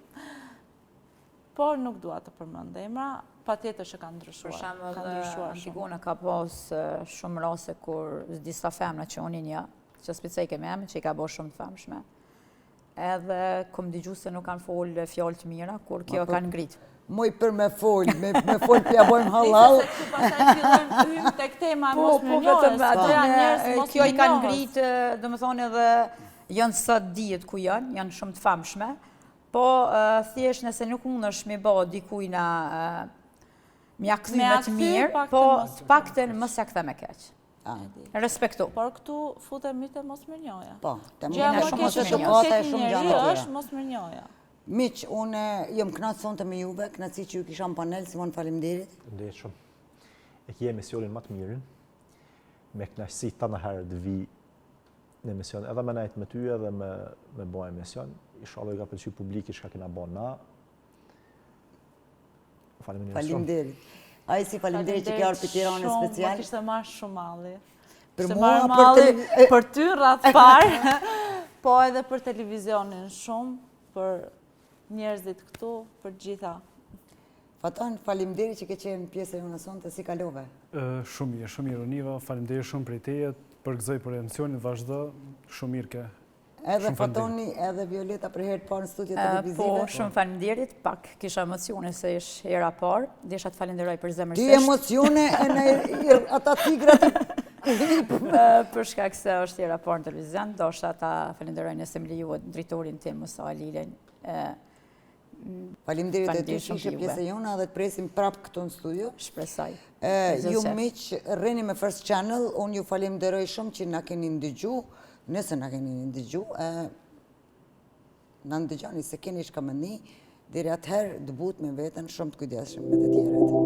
por nuk dua të përmend emra, pa tjetër që kanë ndryshuar. Për shemë Antigona ka pas shumë rase kur disa femna që unë një, që spicejke me emë, që i ka bo shumë të famshme. Edhe kom digju se nuk kanë folë fjallë të mira, kur kjo kanë ngritë. Moj për me folë, me folë pja bojmë halal. Se që pasaj fillojmë të hymë të këtema mos më njojës. Kjo i kanë ngritë, dhe më thonë edhe, janë sot dijet ku janë shumë të famshme, po thjesht nëse nuk mund është me bo dikujna mja këthy me të mirë, po të pakten mos ja këthe me keq. Respektu. Por këtu futemi të mos më njoja. Po, të më një shumë mos e shukata e shumë gjanë të tjera. Është mos më njoja. Miq, unë jam kënaqë sonte me juve, kënaqësi që ju kisha në panel, Simon, faleminderit. Faleminderit shumë. E kje emisionin më të mirën, me kënaqësi të në herë të vi në emision, edhe me najtë me ty edhe me bo emision. Inshallah i ka pëlqy publiki që ka kena bo na. Faleminderit shumë. Faleminderit. Ai si faleminderit që ke ardhur për Tiranë special. Ma kishte marrë shumë malli. Për Kishte mua, marrë malli për ty rrath parë, po edhe për televizionin shumë, për njerëzit këtu, për gjitha. Faton, faleminderit që ke qenë pjesë e unë sonte, si kalove? Shumë mirë Univa, faleminderit shumë për tejet, përgëzoj për emisionin, vazhdo, shumë mirë ke. Edhe Fatoni, edhe Violeta për herë të parë në studio televizive. Po, shumë faleminderit, pak kisha emocione se ish hera parë, desha të falenderoj për zemërsisht. Ti emocione e në ata tigrat Për shkak se është hera parë në televizion, do shta ta falenderoj nëse më lejuat drejtorin tim, Musa Alilen. Faleminderit e ty që ishe pjesë e jona dhe të presim prapë këtu në studio. Shpresoj. Ju miq, rreni me First Channel, unë ju falenderoj shumë që na keni ndëgju, nëse na keni ndëgju, na ndëgjoni se keni shkamendi, deri atëherë dëbut me veten shumë të kujdesshëm me të tjerët.